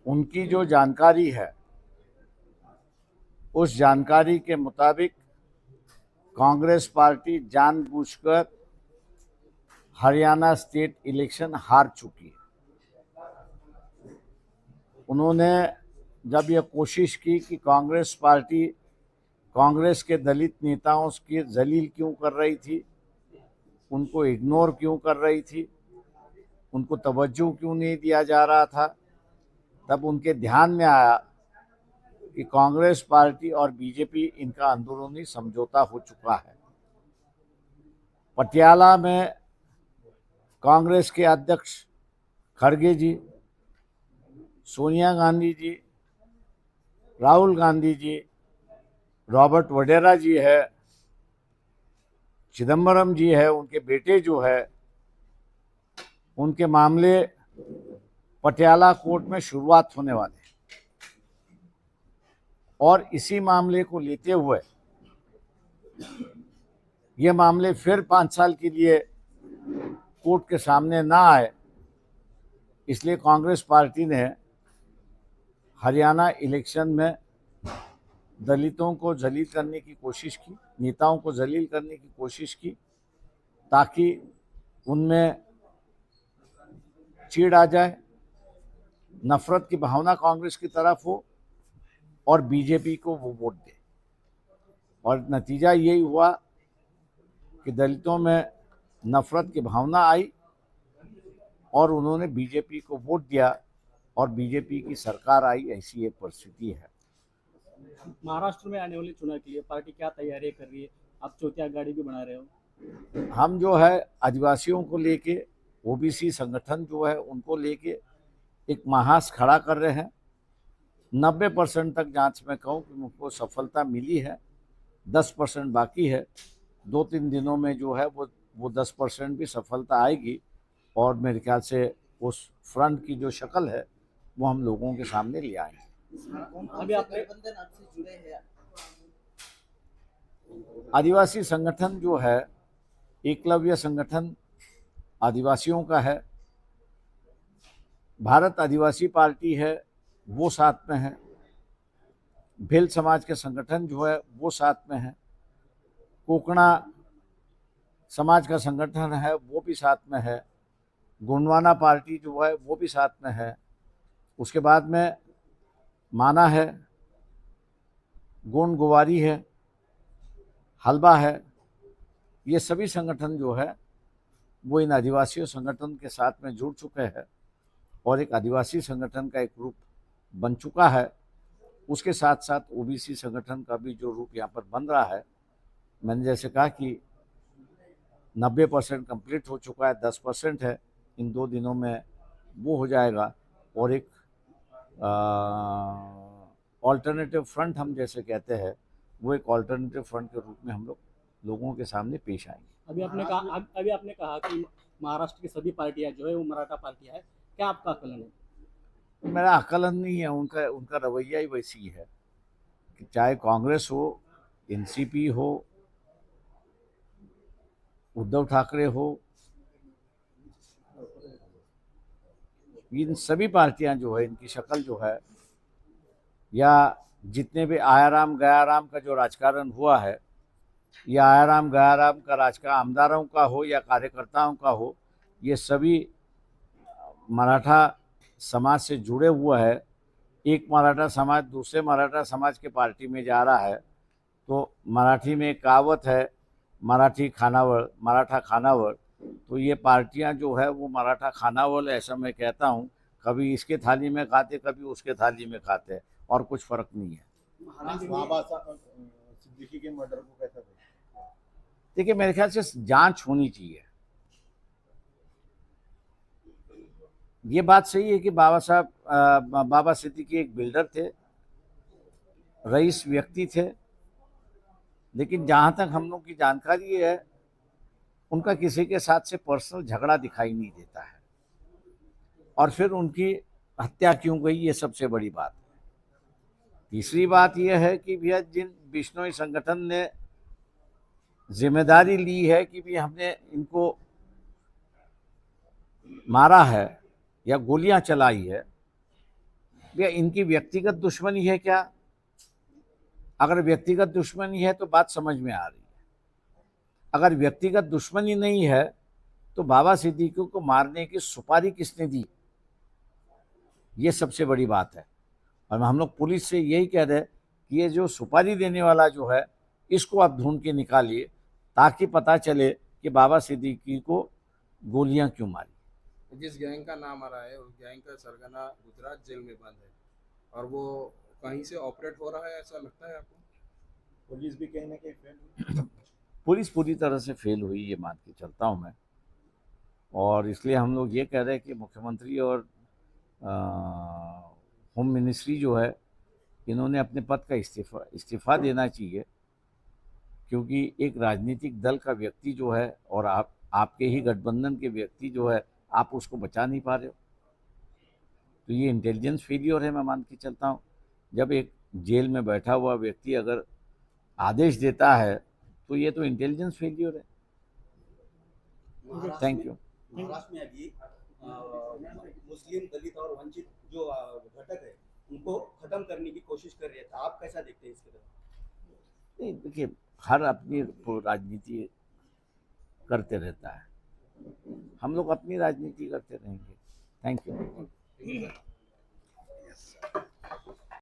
उनकी जो जानकारी है उस जानकारी के मुताबिक कांग्रेस पार्टी जानबूझकर हरियाणा स्टेट इलेक्शन हार चुकी है। उन्होंने जब यह कोशिश की कि कांग्रेस पार्टी कांग्रेस के दलित नेताओं की जलील क्यों कर रही थी, उनको इग्नोर क्यों कर रही थी, उनको तवज्जो क्यों नहीं दिया जा रहा था, तब उनके ध्यान में आया कि कांग्रेस पार्टी और बीजेपी इनका अंदरूनी समझौता हो चुका है। पटियाला में कांग्रेस के अध्यक्ष खड़गे जी, सोनिया गांधी जी, राहुल गांधी जी, रॉबर्ट वडेरा जी है, चिदम्बरम जी है, उनके बेटे जो है, उनके मामले पटियाला कोर्ट में शुरुआत होने वाले हैं। और इसी मामले को लेते हुए ये मामले फिर 5 साल के लिए कोर्ट के सामने ना आए, इसलिए कांग्रेस पार्टी ने हरियाणा इलेक्शन में दलितों को जलील करने की कोशिश की, नेताओं को जलील करने की कोशिश की, ताकि उनमें चिढ़ आ जाए, नफरत की भावना कांग्रेस की तरफ हो और बीजेपी को वो वोट दे। और नतीजा यही हुआ कि दलितों में नफरत की भावना आई और उन्होंने बीजेपी को वोट दिया और बीजेपी की सरकार आई। ऐसी एक परिस्थिति है। महाराष्ट्र में आने वाले चुनाव के लिए पार्टी क्या तैयारी कर रही है? आप चौथी आघाड़ी भी बना रहे हो। हम जो है आदिवासियों को लेके, ओबीसी संगठन जो है उनको लेके एक महास खड़ा कर रहे हैं। 90% तक जांच में कहूँ कि मुझको सफलता मिली है, 10% बाकी है। 2-3 दिनों में जो है वो 10% भी सफलता आएगी और मेरे ख्याल से उस फ्रंट की जो शक्ल है वो हम लोगों के सामने ले आएंगे। अभी आपने जुड़े हैं? आदिवासी संगठन जो है, एकलव्य संगठन आदिवासियों का है, भारत आदिवासी पार्टी है वो साथ में है, भिल समाज के संगठन जो है वो साथ में है, कोकणा समाज का संगठन है वो भी साथ में है, गोंडवाना पार्टी जो है वो भी साथ में है, उसके बाद में माना है, गोंड गोवारी है, हलबा है। ये सभी संगठन जो है वो इन आदिवासी संगठन के साथ में जुड़ चुके हैं और एक आदिवासी संगठन का एक रूप बन चुका है। उसके साथ साथ ओबीसी संगठन का भी जो रूप यहाँ पर बन रहा है, मैंने जैसे कहा कि 90% कंप्लीट हो चुका है, 10% है, इन 2 दिनों में वो हो जाएगा। और एक ऑल्टरनेटिव फ्रंट हम जैसे कहते हैं, वो एक ऑल्टरनेटिव फ्रंट के रूप में हम लोगों के सामने पेश आएंगे। अभी आपने कहा कि महाराष्ट्र की सभी पार्टियां जो है वो मराठा पार्टियां है, क्या आपका आकलन है? मेरा आकलन नहीं है, उनका रवैया ही वैसी है कि चाहे कांग्रेस हो, एनसीपी हो, उद्धव ठाकरे हो, इन सभी पार्टियां जो है, इनकी शक्ल जो है, या जितने भी आयाराम गयाराम का जो राजकारण हुआ है, या आयाराम गयाराम का राजकारण आमदारों का हो या कार्यकर्ताओं का हो, ये सभी मराठा समाज से जुड़े हुए है। एक मराठा समाज दूसरे मराठा समाज के पार्टी में जा रहा है, तो मराठी में एक कहावत है, मराठा खानावळ। तो ये पार्टियां जो है वो मराठा खानावळ, ऐसा मैं कहता हूँ, कभी इसके थाली में खाते, कभी उसके थाली में खाते, और कुछ फर्क नहीं है। बाबा सिद्दीकी के मर्डर को कैसा देखते? देखिए, मेरे ख्याल से जांच होनी चाहिए। ये बात सही है कि बाबा सिद्दीकी एक बिल्डर थे, रईस व्यक्ति थे, लेकिन जहाँ तक हम लोग की जानकारी है, उनका किसी के साथ से पर्सनल झगड़ा दिखाई नहीं देता है। और फिर उनकी हत्या क्यों गई, ये सबसे बड़ी बात है। तीसरी बात यह है कि भैया जिन बिश्नोई संगठन ने जिम्मेदारी ली है कि भी हमने इनको मारा है या गोलियां चलाई है, भैया इनकी व्यक्तिगत दुश्मनी है क्या? अगर व्यक्तिगत दुश्मनी है तो बात समझ में आ रही है। अगर व्यक्तिगत दुश्मनी नहीं है तो बाबा सिद्दीकी को मारने की सुपारी किसने दी, ये सबसे बड़ी बात है। और हम लोग पुलिस से यही कह रहे हैं कि ये जो सुपारी देने वाला जो है इसको आप ढूंढ के निकालिए ताकि पता चले कि बाबा सिद्दीकी को गोलियां क्यों मारी। जिस गैंग का नाम आ रहा है उस गैंग का सरगना गुजरात जेल में बंद है और वो कहीं से ऑपरेट हो रहा है, ऐसा लगता है आपको? पुलिस भी कहीं ना कहीं फेल हुई। पुलिस पूरी तरह से फेल हुई, ये मान के चलता हूँ मैं। और इसलिए हम लोग ये कह रहे हैं कि मुख्यमंत्री और होम मिनिस्ट्री जो है इन्होंने अपने पद का इस्तीफा देना चाहिए, क्योंकि एक राजनीतिक दल का व्यक्ति जो है और आपके ही गठबंधन के व्यक्ति जो है आप उसको बचा नहीं पा रहे हो, तो ये इंटेलिजेंस फेलियर है। मैं मान के चलता हूँ जब एक जेल में बैठा हुआ व्यक्ति अगर आदेश देता है तो ये तो इंटेलिजेंस फेलियर है। Thank you. महाराष्ट्र में अभी मुस्लिम, दलित और वंचित जो घटक है उनको खत्म करने की कोशिश कर रहे हैं, आप कैसा देखते हैं इसके तरफ? नहीं देखिए, हर अपनी राजनीति करते रहता है, हम लोग अपनी राजनीति करते रहेंगे। Thank you.